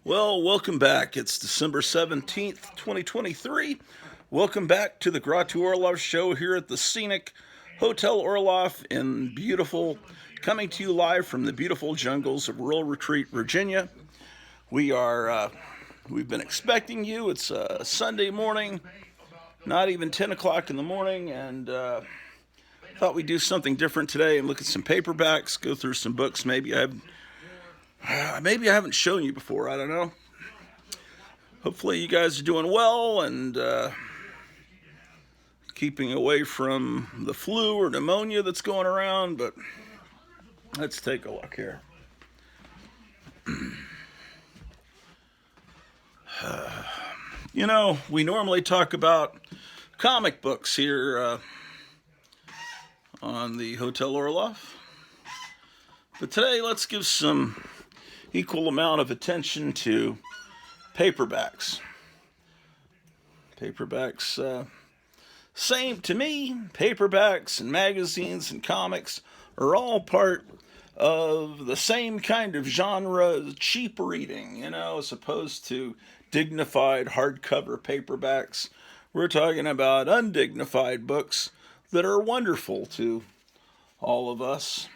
Well, welcome back. It's December 17th, 2023. Welcome back to the Gratu Orloff show here at the scenic Hotel Orloff in beautiful, coming to you live from the beautiful jungles of Rural Retreat, Virginia. We've been expecting you. It's Sunday morning, not even 10 o'clock in the morning, and thought we'd do something different today and look at some paperbacks, go through some books. Maybe I haven't shown you before. I don't know. Hopefully you guys are doing well and keeping away from the flu or pneumonia that's going around. But let's take a look here. We normally talk about comic books here on the Hotel Orloff. But today, let's give some equal amount of attention to paperbacks. Same to me, paperbacks and magazines and comics are all part of the same kind of genre, cheap reading, as opposed to dignified hardcover paperbacks. We're talking about undignified books that are wonderful to all of us.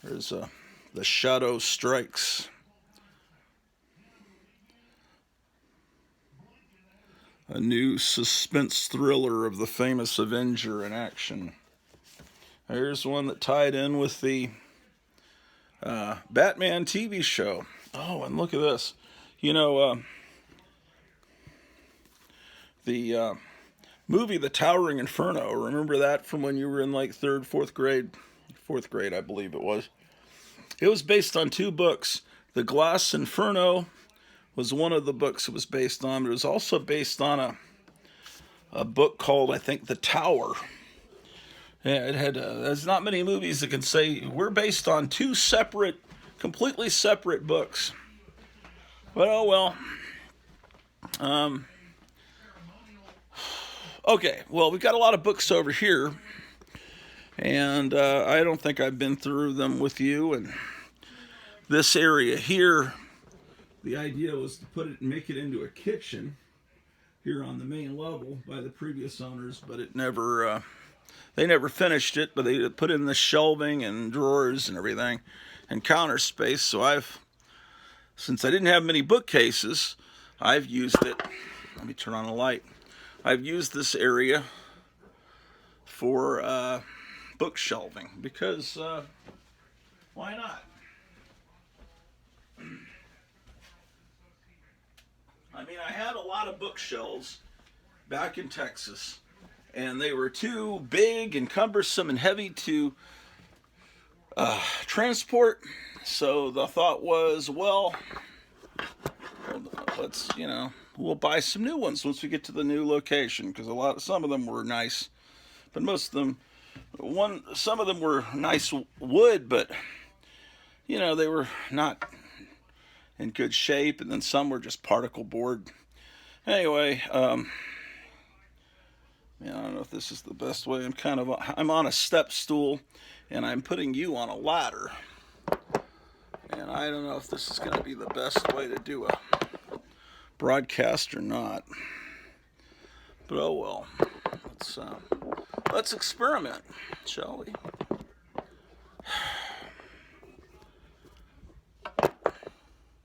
There's The Shadow Strikes. A new suspense thriller of the famous Avenger in action. Here's one that tied in with the Batman TV show. Oh, and look at this. The movie The Towering Inferno. Remember that from when you were in like fourth grade, I believe it was. It was based on two books. The Glass Inferno was one of the books it was based on. But it was also based on a book called, I think, The Tower. Yeah, it had. There's not many movies that can say we're based on two completely separate books. But oh well. Okay, well, we've got a lot of books over here, and I don't think I've been through them with you. And this area here, the idea was to make it into a kitchen here on the main level by the previous owners, but they never finished it. But they put in the shelving and drawers and everything, and counter space. So since I didn't have many bookcases, I've used it. Let me turn on the light. I've used this area for book shelving because why not? I mean, I had a lot of bookshelves back in Texas, and they were too big and cumbersome and heavy to transport. So the thought was, well, let's, we'll buy some new ones once we get to the new location, because some of them were nice, but most of them, some of them were nice wood, but they were not in good shape, and then some were just particle board. Anyway, I don't know if this is the best way. I'm on a step stool, and I'm putting you on a ladder, and I don't know if this is going to be the best way to do a broadcast or not, but oh well. Let's experiment, shall we?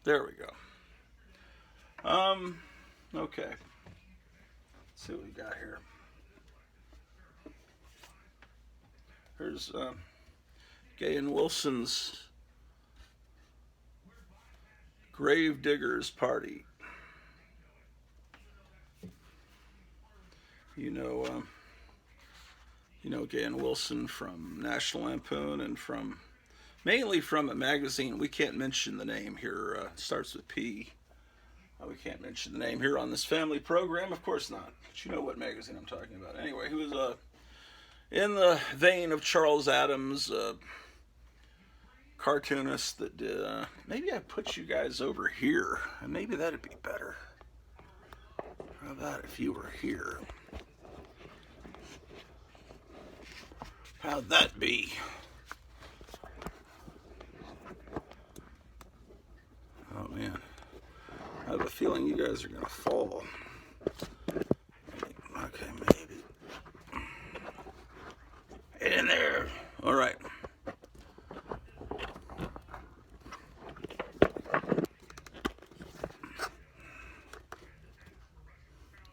There we go. Okay. Let's see what we got here. Here's Gay and Wilson's Grave Diggers Party. Gay and Wilson from National Lampoon and mainly from a magazine. We can't mention the name here. It starts with P. We can't mention the name here on this family program. Of course not. But you know what magazine I'm talking about. Anyway, he was in the vein of Charles Addams, cartoonist that did. Maybe I put you guys over here, and maybe that'd be better. How about if you were here? How'd that be? feeling you guys are going to fall. Okay, maybe. Get in there. All right.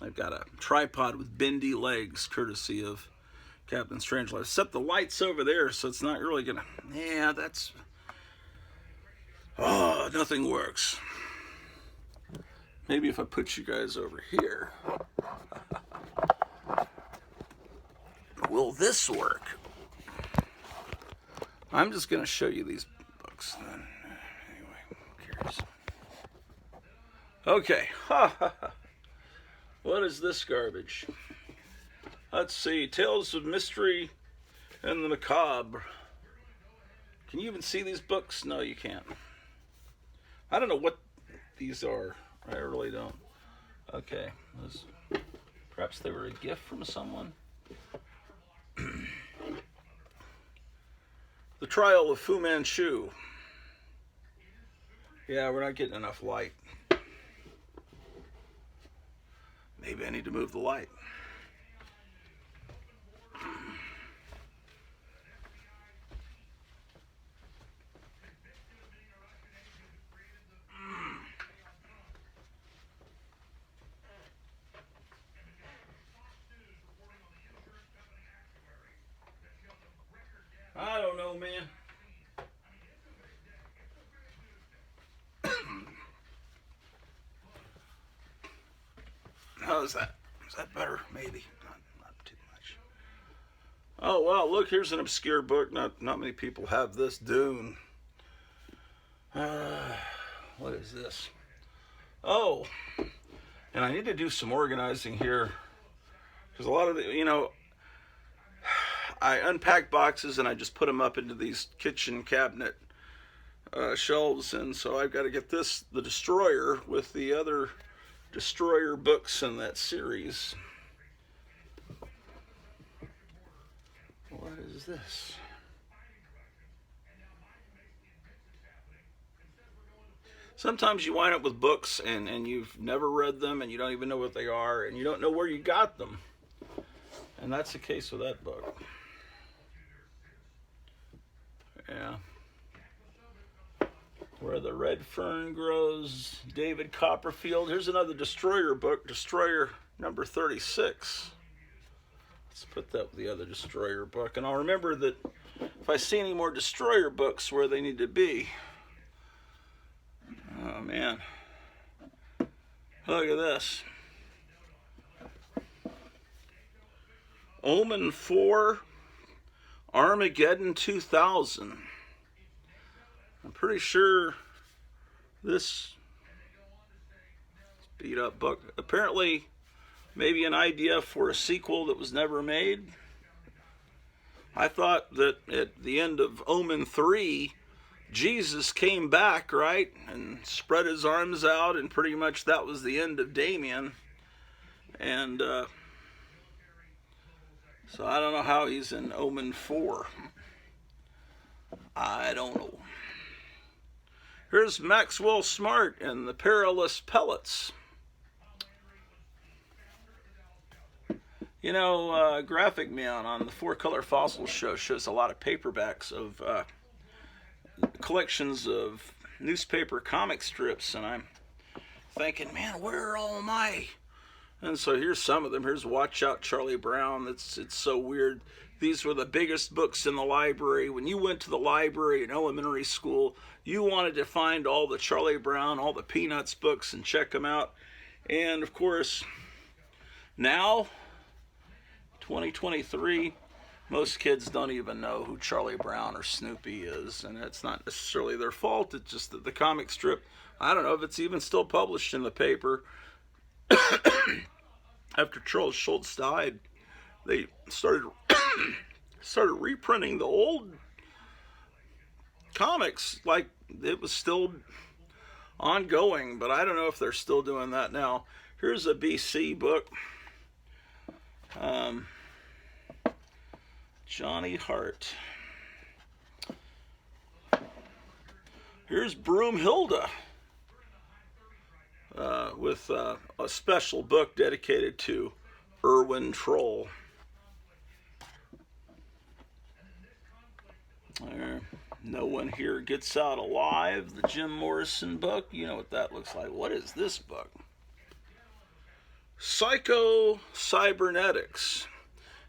I've got a tripod with bendy legs, courtesy of Captain Strangelove. Except the light's over there, so it's not really gonna. Yeah, that's. Oh, nothing works. Maybe if I put you guys over here. Will this work? I'm just gonna show you these books then. Anyway, who cares? Okay. What is this garbage? Let's see. Tales of Mystery and the Macabre. Can you even see these books? No, you can't. I don't know what these are. I really don't. Okay. Perhaps they were a gift from someone. The Trial of Fu Manchu. Yeah, we're not getting enough light. Maybe I need to move the light. I don't know, man. How is that? Is that better? Maybe. Not too much. Oh, wow. Look, here's an obscure book. Not many people have this. Dune. What is this? Oh. And I need to do some organizing here. Because a lot of the, I unpack boxes and I just put them up into these kitchen cabinet shelves. And so I've got to get this, the Destroyer, with the other Destroyer books in that series. What is this? Sometimes you wind up with books and you've never read them and you don't even know what they are and you don't know where you got them. And that's the case with that book. Yeah. Where the Red Fern Grows, David Copperfield. Here's another Destroyer book, Destroyer number 36. Let's put that with the other Destroyer book. And I'll remember that if I see any more Destroyer books where they need to be. Oh, man. Look at this. Omen 4, Armageddon 2000. I'm pretty sure this beat up book, apparently maybe an idea for a sequel that was never made. I thought that at the end of Omen 3, Jesus came back, right, and spread his arms out, and pretty much that was the end of Damien. And so I don't know how he's in Omen 4. I don't know. Here's Maxwell Smart and the Perilous Pellets. Graphic Man on the Four Color Fossils show shows a lot of paperbacks of collections of newspaper comic strips, and I'm thinking, man, where are all my... And so here's some of them. Here's Watch Out, Charlie Brown. It's so weird. These were the biggest books in the library. When you went to the library in elementary school, you wanted to find all the Charlie Brown, all the Peanuts books and check them out. And, of course, now, 2023, most kids don't even know who Charlie Brown or Snoopy is. And it's not necessarily their fault. It's just that the comic strip, I don't know if it's even still published in the paper. After Charles Schultz died, they started reprinting the old comics like it was still ongoing, but I don't know if they're still doing that now. Here's a BC book. Johnny Hart. Here's Broomhilda. with a special book dedicated to Erwin Troll. No one here gets out alive. The Jim Morrison book. You know what that looks like. What is this book? Psycho-Cybernetics.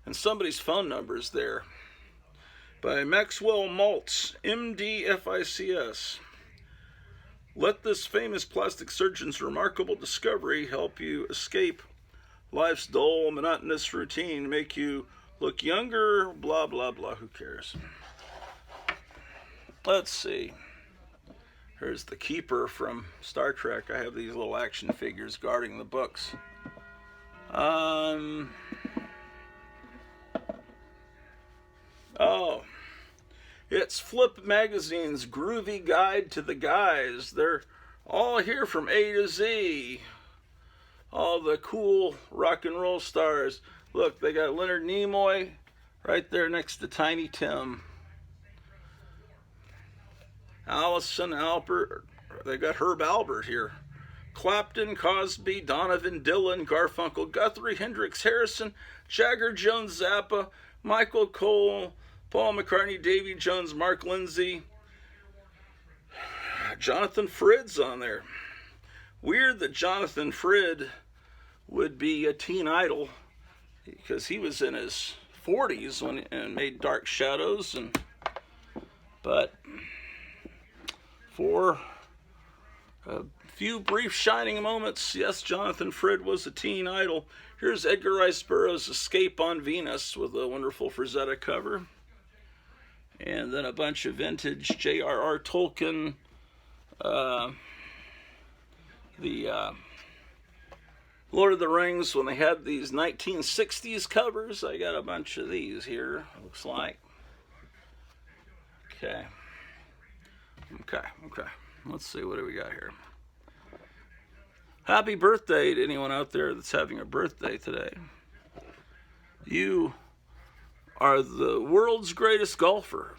And somebody's phone number is there. By Maxwell Maltz, MD, FICS. Let this famous plastic surgeon's remarkable discovery help you escape life's dull, monotonous routine, make you look younger, blah, blah, blah. Who cares? Let's see. Here's the Keeper from Star Trek. I have these little action figures guarding the books. Oh, it's Flip Magazine's Groovy Guide to the Guys. They're all here from A to Z. All the cool rock and roll stars. Look, they got Leonard Nimoy right there next to Tiny Tim. Allison Albert. They got Herb Albert here. Clapton, Cosby, Donovan, Dylan, Garfunkel, Guthrie, Hendrix, Harrison, Jagger, Jones, Zappa, Michael Cole, Paul McCartney, Davy Jones, Mark Lindsay, Jonathan Frid's on there. Weird that Jonathan Frid would be a teen idol because he was in his 40s and made Dark Shadows, but for a few brief shining moments, yes, Jonathan Frid was a teen idol. Here's Edgar Rice Burroughs' Escape on Venus with a wonderful Frazetta cover. And then a bunch of vintage J.R.R. Tolkien, the Lord of the Rings, when they had these 1960s covers. I got a bunch of these here, looks like. Okay. Let's see, what do we got here? Happy birthday to anyone out there that's having a birthday today. You are the world's greatest golfer.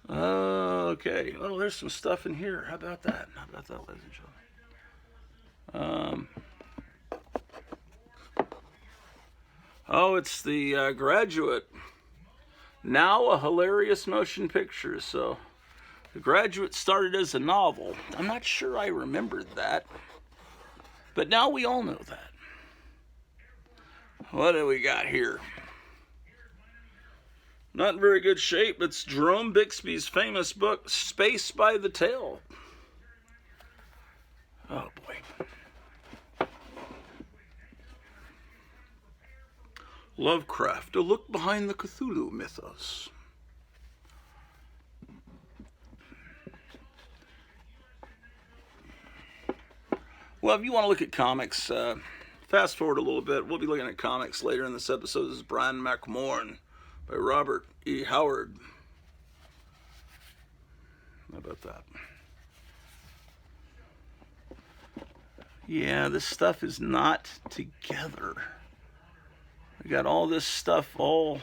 Okay. Oh, there's some stuff in here. How about that? Ladies and gentlemen? It's the Graduate. Now a hilarious motion picture. So, The Graduate started as a novel. I'm not sure I remembered that. But now we all know that. What do we got here? Not in very good shape. It's Jerome Bixby's famous book, Space by the Tail. Oh, boy. Lovecraft, a look behind the Cthulhu mythos. Well, if you want to look at comics, fast forward a little bit. We'll be looking at comics later in this episode. This is Brian McMorn by Robert E. Howard. How about that? Yeah, this stuff is not together. We got all this stuff all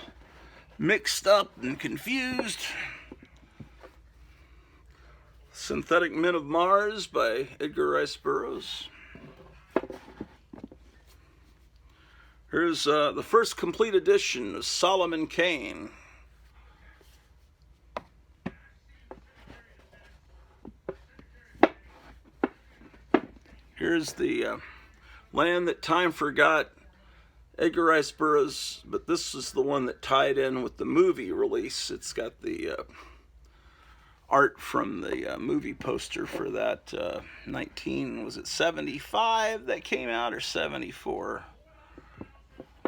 mixed up and confused. Synthetic Men of Mars by Edgar Rice Burroughs. Here's the first complete edition of Solomon Kane. Here's the Land That Time Forgot, Edgar Rice Burroughs, but this is the one that tied in with the movie release. It's got the art from the movie poster for that 75 that came out, or 74?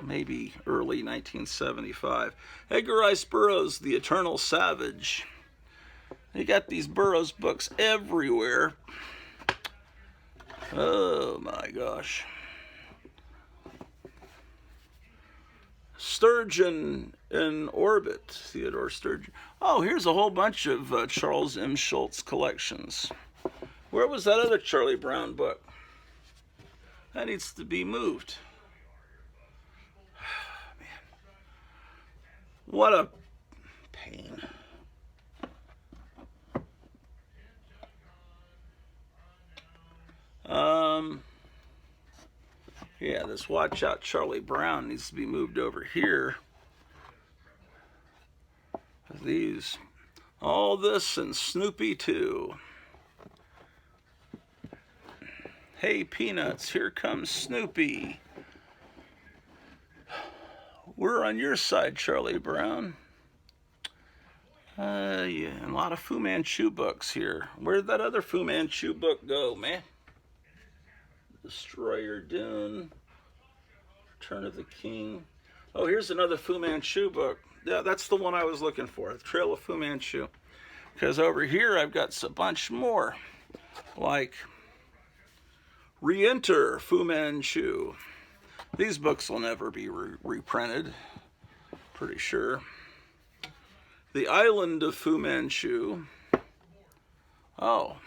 Maybe early 1975. Edgar Rice Burroughs, The Eternal Savage. You got these Burroughs books everywhere. Oh my gosh. Sturgeon in Orbit, Theodore Sturgeon. Oh, here's a whole bunch of Charles M. Schulz collections. Where was that other Charlie Brown book? That needs to be moved. Man. What a pain. this Watch Out Charlie Brown needs to be moved over here. These, all this and Snoopy too. Hey Peanuts, here comes Snoopy. We're on your side, Charlie Brown. Yeah, and a lot of Fu Manchu books here. Where'd that other Fu Manchu book go, man? Destroyer Dune, Return of the King. Oh, here's another Fu Manchu book. Yeah, that's the one I was looking for, The Trail of Fu Manchu. Because over here I've got a bunch more, like Re-Enter Fu Manchu. These books will never be reprinted, pretty sure. The Island of Fu Manchu. Oh,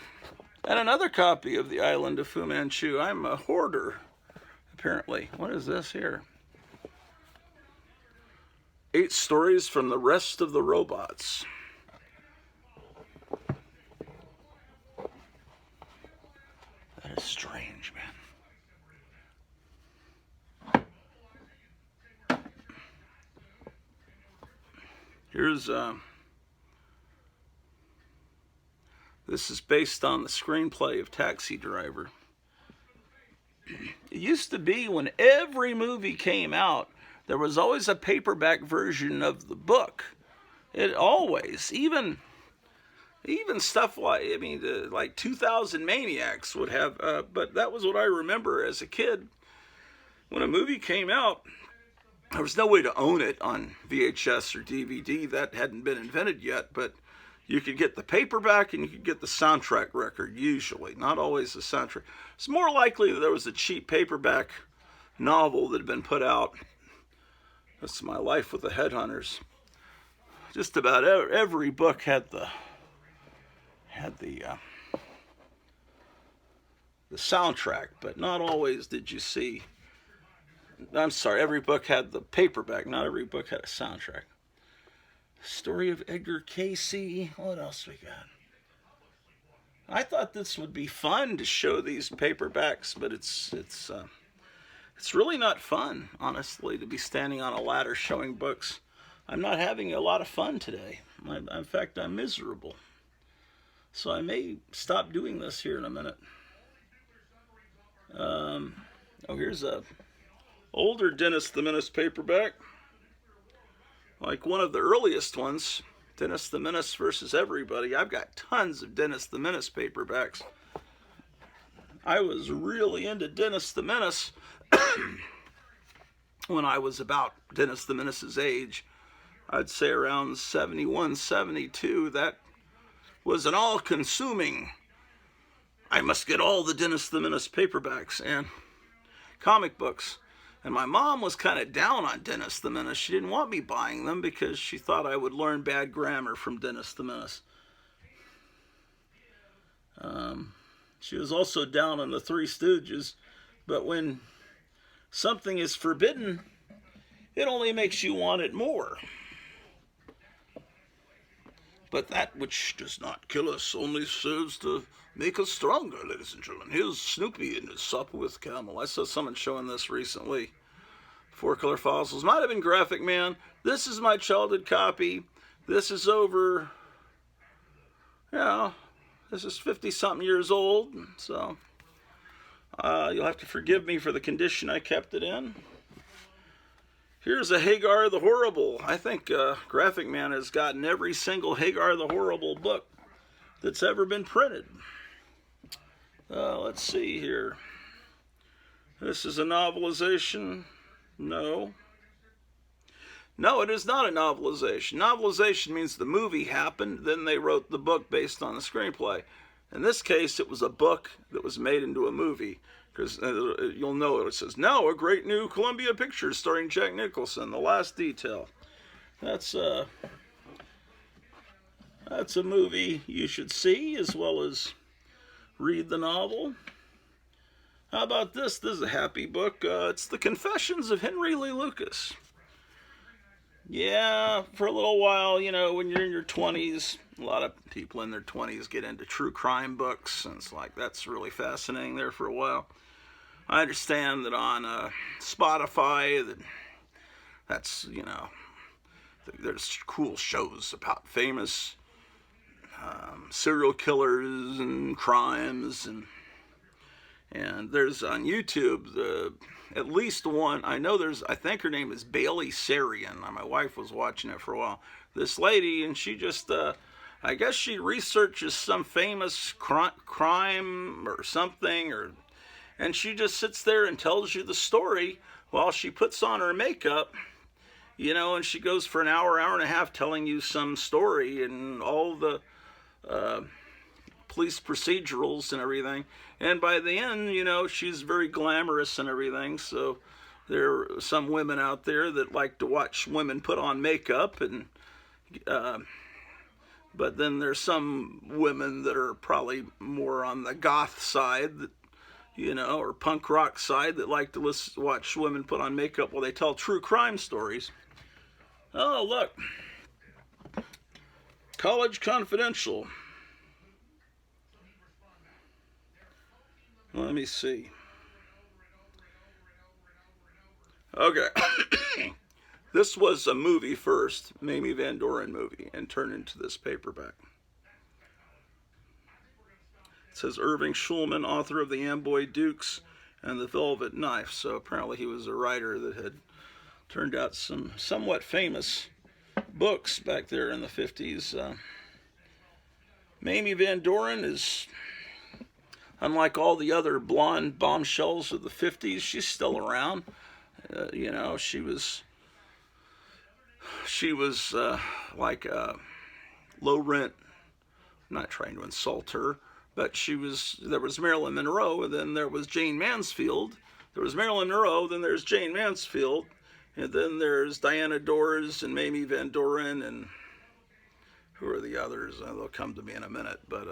and another copy of The Island of Fu Manchu. I'm a hoarder, apparently. What is this here? 8 stories from the rest of the robots. That is strange, man. Here's this is based on the screenplay of Taxi Driver. It used to be when every movie came out, there was always a paperback version of the book. It always, even stuff like, I mean, like 2000 Maniacs would have, but that was what I remember as a kid. When a movie came out, there was no way to own it on VHS or DVD. That hadn't been invented yet, but you could get the paperback and you could get the soundtrack record, usually. Not always the soundtrack. It's more likely that there was a cheap paperback novel that had been put out. That's My Life with the Headhunters. Just about every book had the soundtrack, but not always did you see. I'm sorry, every book had the paperback, not every book had a soundtrack. Story of Edgar Casey. What else we got? I thought this would be fun to show these paperbacks, but it's really not fun, honestly, to be standing on a ladder showing books. I'm not having a lot of fun today. In fact, I'm miserable. So I may stop doing this here in a minute. Oh, here's a older Dennis the Menace paperback. Like one of the earliest ones, Dennis the Menace versus Everybody. I've got tons of Dennis the Menace paperbacks. I was really into Dennis the Menace when I was about Dennis the Menace's age. I'd say around 71, 72. That was an all-consuming, I must get all the Dennis the Menace paperbacks and comic books. And my mom was kind of down on Dennis the Menace. She didn't want me buying them because she thought I would learn bad grammar from Dennis the Menace. She was also down on the Three Stooges. But when something is forbidden, it only makes you want it more. But that which does not kill us only serves to make us stronger, ladies and gentlemen. Here's Snoopy and his supper with camel. I saw someone showing this recently. 4-color fossils. Might have been Graphic Man. This is my childhood copy. This is over, this is 50-something years old. So you'll have to forgive me for the condition I kept it in. Here's a Hagar the Horrible. I think Graphic Man has gotten every single Hagar the Horrible book that's ever been printed. Let's see here. This is a novelization. No. No, it is not a novelization. Novelization means the movie happened, then they wrote the book based on the screenplay. In this case, it was a book that was made into a movie. Because you'll know it says, now a great new Columbia Pictures starring Jack Nicholson, The Last Detail. That's a movie you should see as well as read the novel. How about this? This is a happy book. It's The Confessions of Henry Lee Lucas. Yeah, for a little while, when you're in your 20s, a lot of people in their 20s get into true crime books, and it's like, that's really fascinating there for a while. I understand that on Spotify, that's, there's cool shows about famous serial killers and crimes, and there's on YouTube at least one. I think her name is Bailey Sarian. My wife was watching it for a while. This lady, and she just I guess she researches some famous crime or something, and she just sits there and tells you the story while she puts on her makeup, and she goes for an hour, hour and a half telling you some story and all the police procedurals and everything. And by the end, she's very glamorous and everything. So there are some women out there that like to watch women put on makeup, and but then there's some women that are probably more on the goth side, that, or punk rock side, that like to watch women put on makeup while they tell true crime stories. Oh, look. College Confidential. Let me see. Okay. This was a movie first, Mamie Van Doren movie, and turned into this paperback. It says Irving Schulman, author of The Amboy Dukes and The Velvet Knife. So apparently he was a writer that had turned out some somewhat famous books back there in the 50s. Mamie Van Doren is, unlike all the other blonde bombshells of the 50s, she's still around. She was like a low rent. I'm not trying to insult her, but there was Marilyn Monroe, and then there was Jane Mansfield. There was Marilyn Monroe, then there's Jane Mansfield, and then there's Diana Dors and Mamie Van Doren, and who are the others? They'll come to me in a minute, but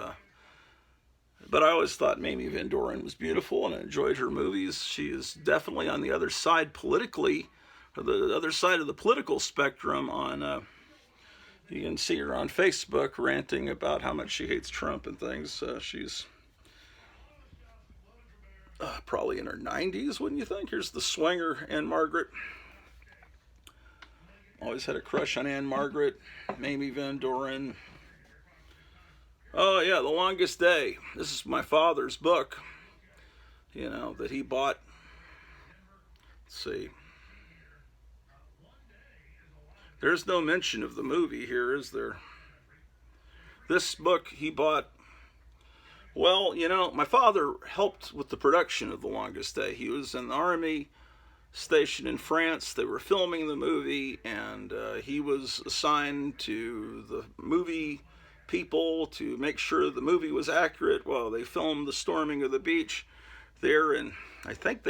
I always thought Mamie Van Doren was beautiful, and I enjoyed her movies. She is definitely on the other side politically, or the other side of the political spectrum. You can see her on Facebook ranting about how much she hates Trump and things. She's probably in her 90s, wouldn't you think? Here's the swinger, Anne Margaret. Always had a crush on Anne Margaret, Mamie Van Doren. Oh, yeah, The Longest Day. This is my father's book, that he bought. Let's see. There's no mention of the movie here, is there? This book he bought. Well, my father helped with the production of The Longest Day. He was in the Army, stationed in France. They were filming the movie, and he was assigned to the movie people to make sure the movie was accurate while they filmed the storming of the beach there. And I think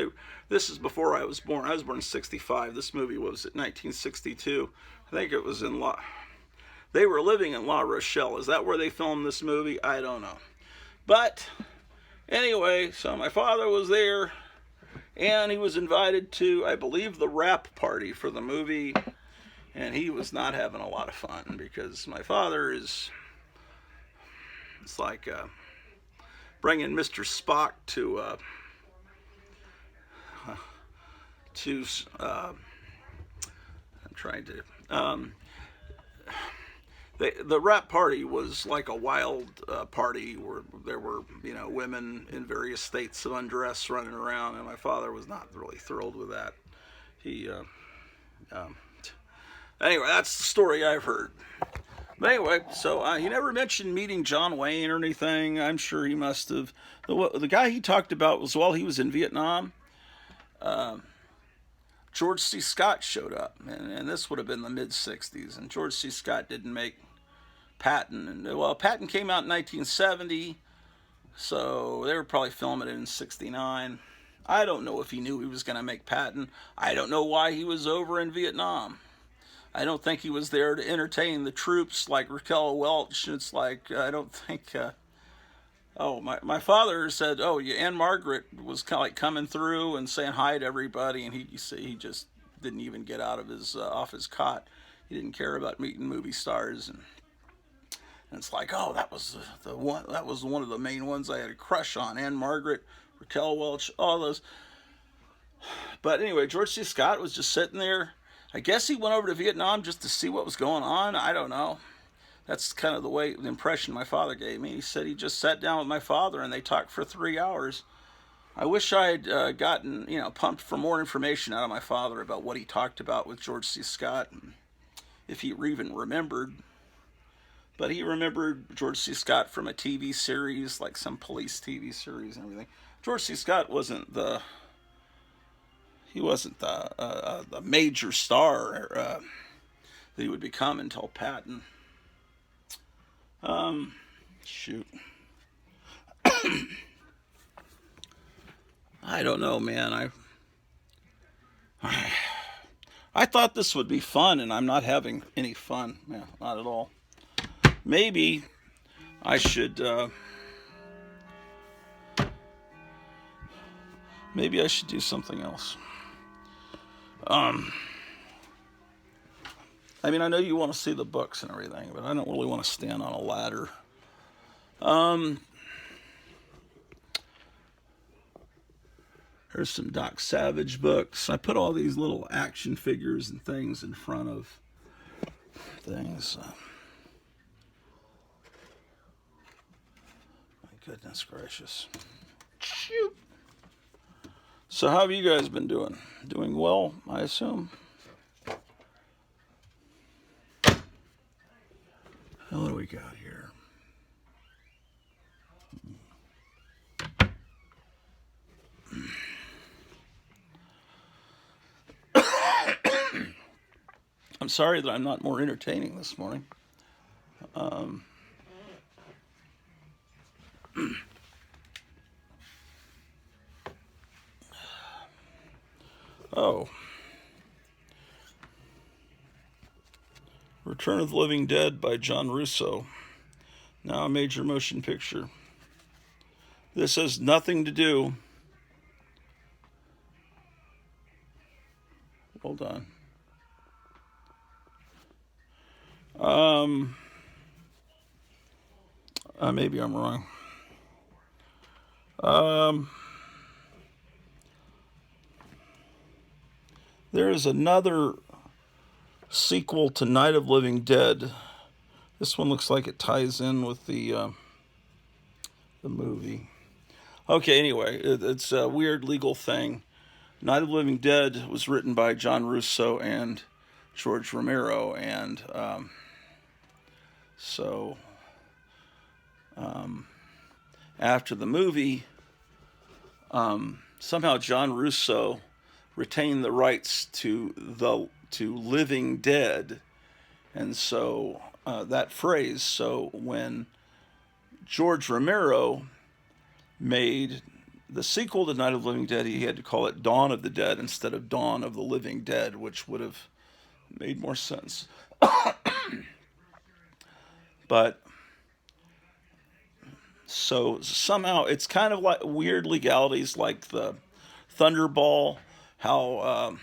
this is before I was born. I was born in 65. This movie was in 1962. I think it was they were living in La Rochelle. Is that where they filmed this movie? I don't know. But anyway, so my father was there, and he was invited to, I believe, the wrap party for the movie, and he was not having a lot of fun, because my father it's like bringing Mr. Spock to I'm trying to the wrap party was like a wild party where there were women in various states of undress running around, and my father was not really thrilled with that. Anyway, that's the story I've heard. But anyway, so he never mentioned meeting John Wayne or anything. I'm sure he must have. The guy he talked about was while he was in Vietnam. George C. Scott showed up, and this would have been the mid-'60s, and George C. Scott didn't make Patton. And Patton came out in 1970, so they were probably filming it in 69. I don't know if he knew he was going to make Patton. I don't know why he was over in Vietnam. I don't think he was there to entertain the troops like Raquel Welch. It's like, I don't think... my father said, Anne Margaret was kind of like coming through and saying hi to everybody, and he just didn't even get out of his off his cot. He didn't care about meeting movie stars, and it's like, that was the one. That was one of the main ones I had a crush on. Anne Margaret, Raquel Welch, all those. But anyway, George C. Scott was just sitting there. I guess he went over to Vietnam just to see what was going on. I don't know. That's kind of the impression my father gave me. He said he just sat down with my father and they talked for 3 hours. I wish I had gotten, pumped for more information out of my father about what he talked about with George C. Scott, and if he even remembered. But he remembered George C. Scott from a TV series, like some police TV series and everything. George C. Scott wasn't the major star that he would become until Patton. Shoot. I don't know, man. I thought this would be fun, and I'm not having any fun. Yeah, not at all. Maybe I should. Maybe I should do something else. I mean, I know you want to see the books and everything, but I don't really want to stand on a ladder. There's some Doc Savage books. I put all these little action figures and things in front of things. My goodness gracious. Shoot. So how have you guys been doing? Doing well, I assume? What do we got here? I'm sorry that I'm not more entertaining this morning. Oh. Return of the Living Dead by John Russo. Now a major motion picture. This has nothing to do. Hold on. Maybe I'm wrong. There is another sequel to Night of Living Dead. This one looks like it ties in with the movie. Okay, anyway, it's a weird legal thing. Night of the Living Dead was written by John Russo and George Romero, and so after the movie, somehow John Russo retained the rights to Living Dead, and so that phrase. So when George Romero made the sequel to Night of the Living Dead, he had to call it Dawn of the Dead instead of Dawn of the Living Dead, which would have made more sense. But so somehow it's kind of like weird legalities, like the Thunderball, how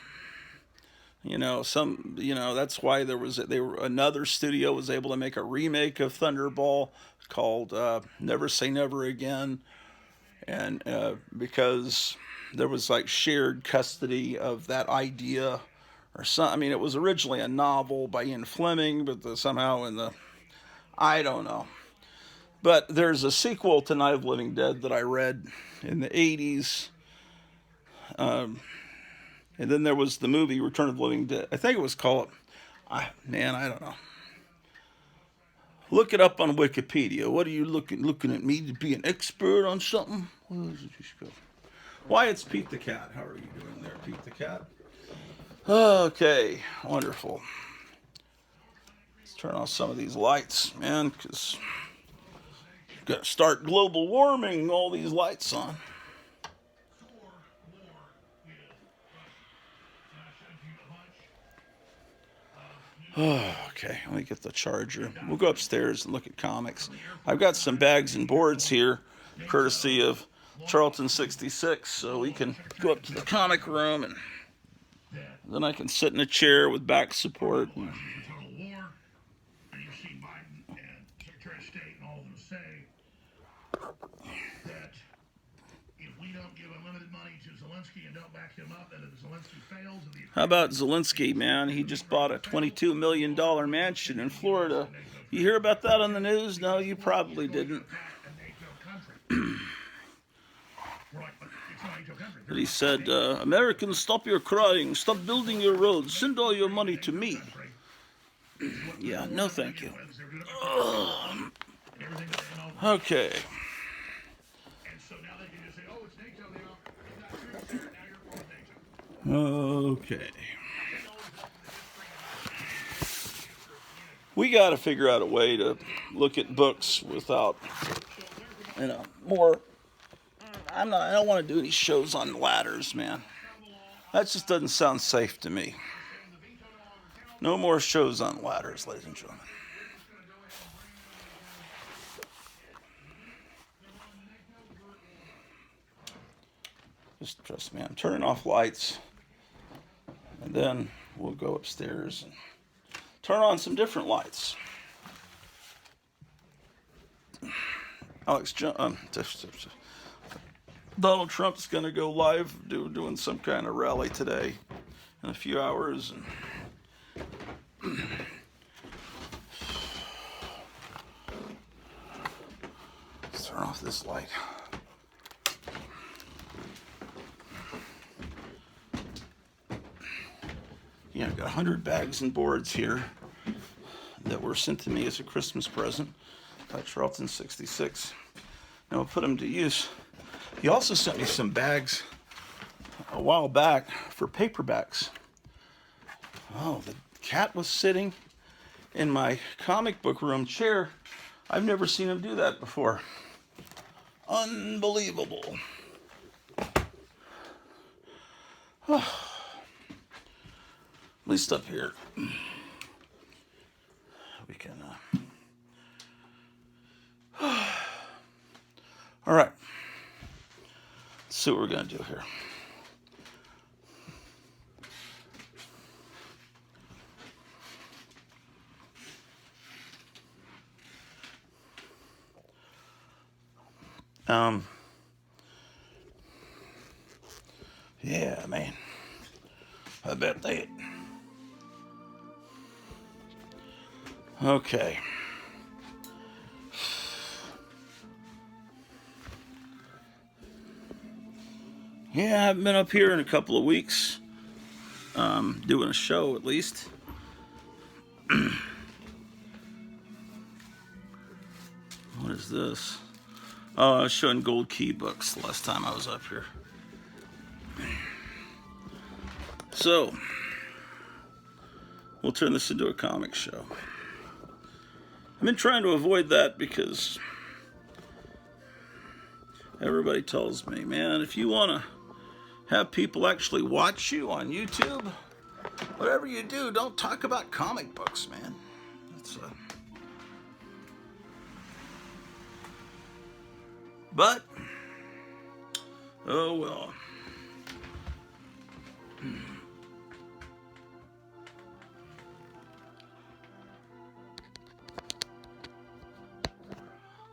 that's why another studio was able to make a remake of Thunderball called Never Say Never Again, and because there was like shared custody of that idea or something. I mean, it was originally a novel by Ian Fleming, but somehow I don't know. But there's a sequel to Night of the Living Dead that I read in the 80s. And then there was the movie Return of the Living Dead. I think it was called, I don't know. Look it up on Wikipedia. What are you looking at me to be an expert on something? Why, it's Pete the Cat. How are you doing there, Pete the Cat? Okay, wonderful. Let's turn off some of these lights, man, because got to start global warming, all these lights on. Okay, let me get the charger. We'll go upstairs and look at comics. I've got some bags and boards here, courtesy of Charlton 66, so we can go up to the comic room, and then I can sit in a chair with back support. How about Zelensky, man? He just bought a $22 million mansion in Florida. You hear about that on the news? No, you probably didn't. But he said, Americans, stop your crying. Stop building your roads. Send all your money to me. Yeah, no thank you. Ugh. Okay. Okay. We got to figure out a way to look at books without, more. I don't want to do any shows on ladders, man. That just doesn't sound safe to me. No more shows on ladders, ladies and gentlemen. Just trust me, I'm turning off lights, and then we'll go upstairs and turn on some different lights. Donald Trump's going to go live doing some kind of rally today in a few hours. And let's turn off this light. Yeah, I've got 100 bags and boards here that were sent to me as a Christmas present by Charlton 66. Now I'll put them to use. He also sent me some bags a while back for paperbacks. Oh, the cat was sitting in my comic book room chair. I've never seen him do that before. Unbelievable. Oh. At least up here, we can, all right, let's see what we're going to do here. Yeah, man, I bet they... Okay. Yeah, I haven't been up here in a couple of weeks. Doing a show, at least. What is this? Oh, I was showing Gold Key books the last time I was up here. So, we'll turn this into a comic show. I've been trying to avoid that because everybody tells me, man, if you want to have people actually watch you on YouTube, whatever you do, don't talk about comic books, man. It's but, oh well.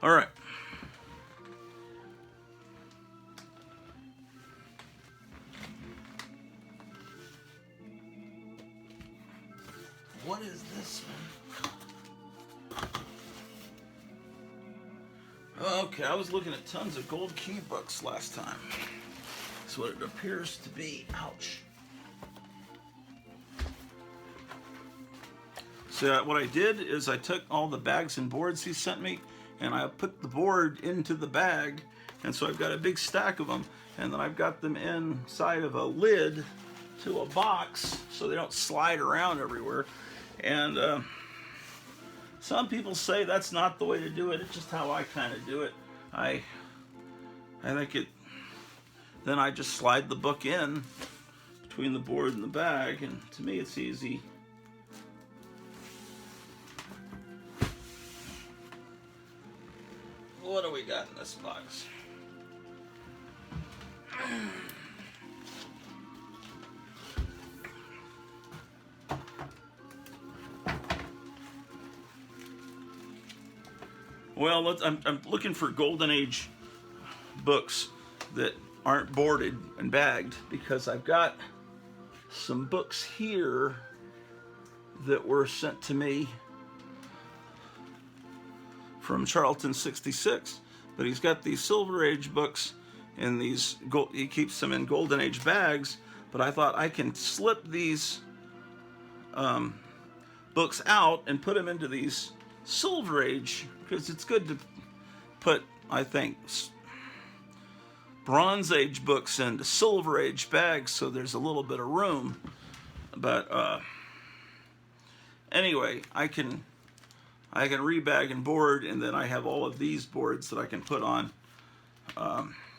All right. What is this one? Okay, I was looking at tons of Gold Key books last time. That's what it appears to be. Ouch. So what I did is I took all the bags and boards he sent me, and I put the board into the bag, and so I've got a big stack of them, and then I've got them inside of a lid to a box so they don't slide around everywhere. And some people say that's not the way to do it. It's just how I kind of do it. I think it. Then I just slide the book in between the board and the bag, and to me it's easy. What do we got in this box? Well, I'm looking for Golden Age books that aren't boarded and bagged, because I've got some books here that were sent to me from Charlton 66. But he's got these Silver Age books in these, he keeps them in Golden Age bags, but I thought I can slip these books out and put them into these Silver Age, because it's good to put, I think, Bronze Age books into Silver Age bags so there's a little bit of room. But anyway, I can rebag and board, and then I have all of these boards that I can put on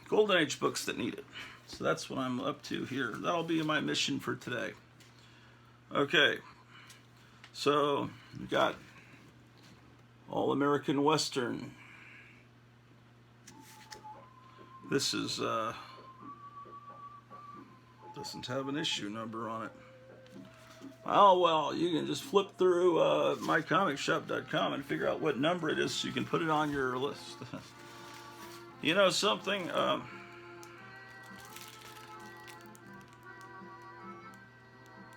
Golden Age books that need it. So that's what I'm up to here. That'll be my mission for today. Okay, so we got All American Western. This is doesn't have an issue number on it. Oh well, you can just flip through mycomicshop.com and figure out what number it is so you can put it on your list. You know something?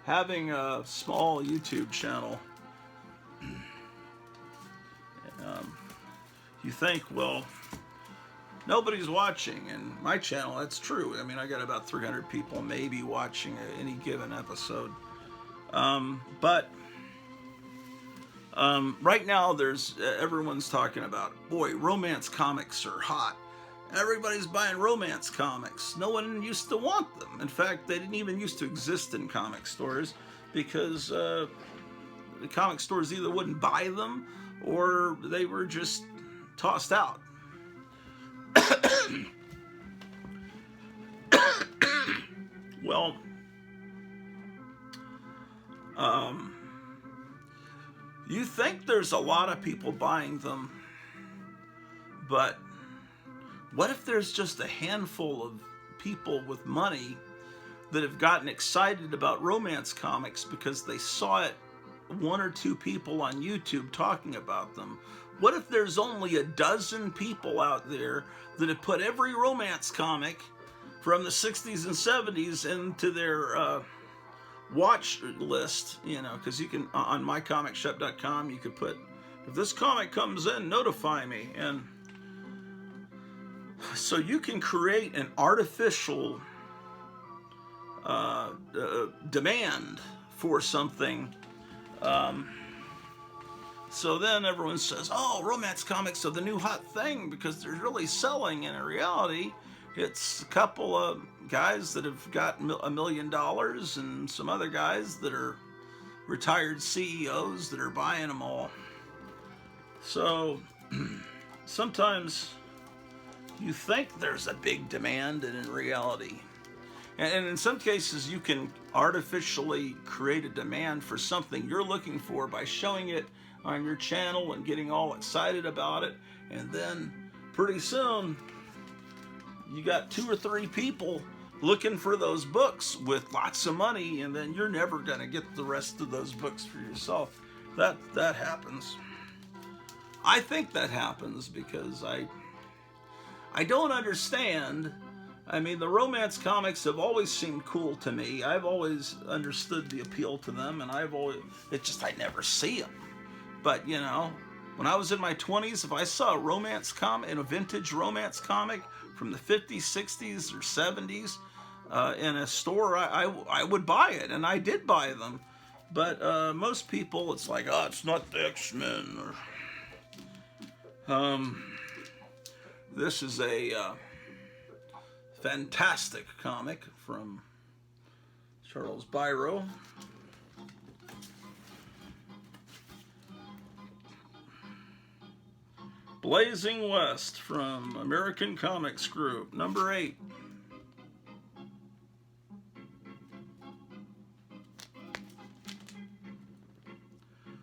Having a small YouTube channel, you think, well, nobody's watching, and my channel, that's true. I mean, I got about 300 people maybe watching any given episode. But right now there's everyone's talking about, boy, romance comics are hot. Everybody's buying romance comics. No one used to want them. In fact, they didn't even used to exist in comic stores, because the comic stores either wouldn't buy them or they were just tossed out. Well, you think there's a lot of people buying them, but what if there's just a handful of people with money that have gotten excited about romance comics because they saw it, one or two people on YouTube talking about them? What if there's only a dozen people out there that have put every romance comic from the 60s and 70s into their watch list? You know, because you can, on mycomicshop.com, you could put, if this comic comes in, notify me. And so you can create an artificial demand for something. So then everyone says, oh, romance comics are the new hot thing because they're really selling. And in reality, it's a couple of guys that have got $1 million and some other guys that are retired CEOs that are buying them all. So sometimes you think there's a big demand, and in reality, and in some cases you can artificially create a demand for something you're looking for by showing it on your channel and getting all excited about it, and then pretty soon you got 2 or 3 people looking for those books with lots of money, and then you're never going to get the rest of those books for yourself. That happens. I think that happens because I don't understand. I mean, the romance comics have always seemed cool to me. I've always understood the appeal to them, and I never see them. But, you know, when I was in my 20s, if I saw a romance comic, a vintage romance comic from the 50s, 60s, or 70s in a store, I would buy it, and I did buy them. But most people, it's like, oh, it's not the X-Men. This is a fantastic comic from Charles Biro. Blazing West from American Comics Group, number 8.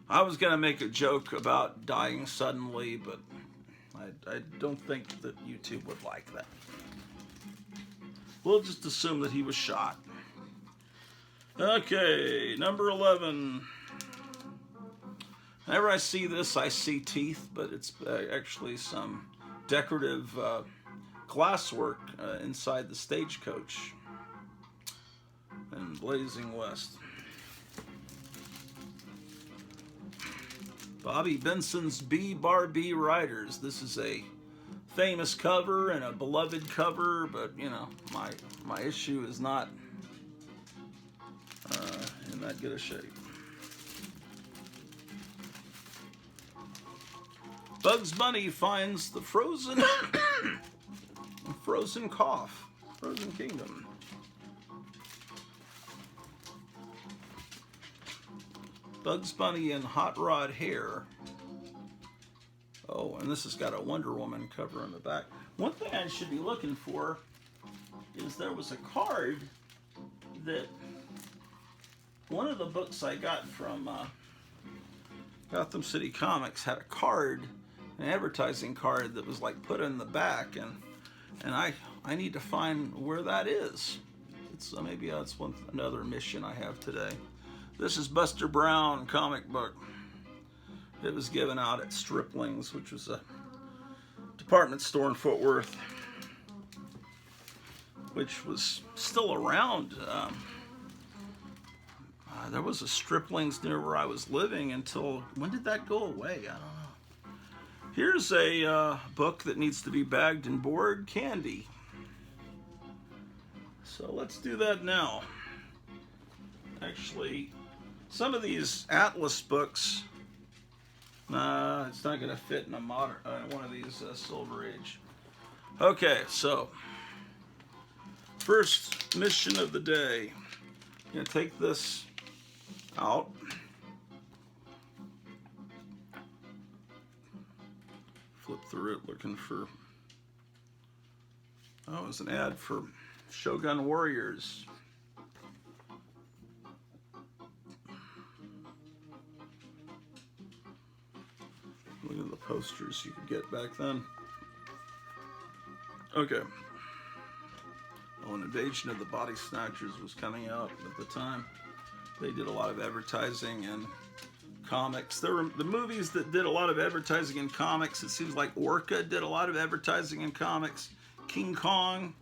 I was going to make a joke about dying suddenly, but I don't think that YouTube would like that. We'll just assume that he was shot. Okay, number 11. Whenever I see this, I see teeth, but it's actually some decorative glasswork inside the stagecoach in Blazing West. Bobby Benson's B-Bar-B Riders. This is a famous cover and a beloved cover, but you know, my issue is not in that good a shape. Bugs Bunny finds the frozen frozen cough, Frozen Kingdom. Bugs Bunny and Hot Rod Hair. Oh, and this has got a Wonder Woman cover on the back. One thing I should be looking for is there was a card that one of the books I got from Gotham City Comics had a card, an advertising card that was like put in the back, and I need to find where that is. It's maybe that's another mission I have today. This is Buster Brown comic book. It was given out at Stripling's, which was a department store in Fort Worth, which was still around. There was a Stripling's near where I was living until, when did that go away? I don't know. Here's a book that needs to be bagged and board, Candy. So let's do that now. Actually, some of these Atlas books, it's not going to fit in a modern one of these Silver Age. Okay, so first mission of the day. I'm going to take this out. Flip through it looking for, oh, it was an ad for Shogun Warriors. Look at the posters you could get back then. Okay. Oh, an Invasion of the Body Snatchers was coming out at the time. They did a lot of advertising and comics. There were the movies that did a lot of advertising in comics. It seems like Orca did a lot of advertising in comics. King Kong,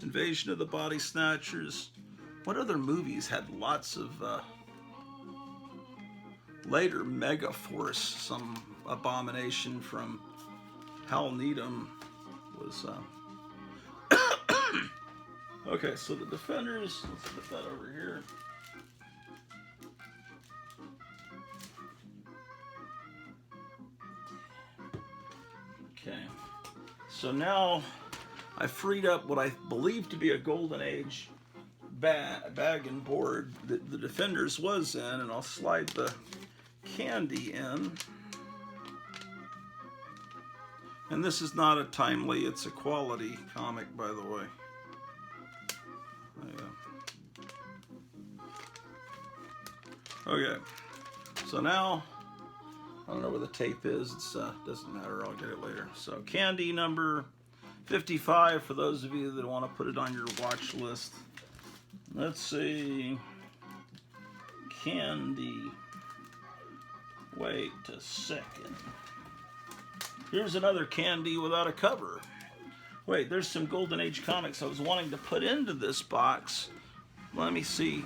Invasion of the Body Snatchers. What other movies had lots of later Megaforce, some abomination from Hal Needham was okay, so the Defenders, let's put that over here. Okay, so now I freed up what I believe to be a Golden Age bag and board that the Defenders was in, and I'll slide the Candy in. And this is not a timely, it's a quality comic, by the way. Okay, so now, I don't know where the tape is, it doesn't matter, I'll get it later. So Candy number 55 for those of you that want to put it on your watch list. Let's see, Candy, wait a second. Here's another Candy without a cover. Wait, there's some Golden Age comics I was wanting to put into this box. Let me see.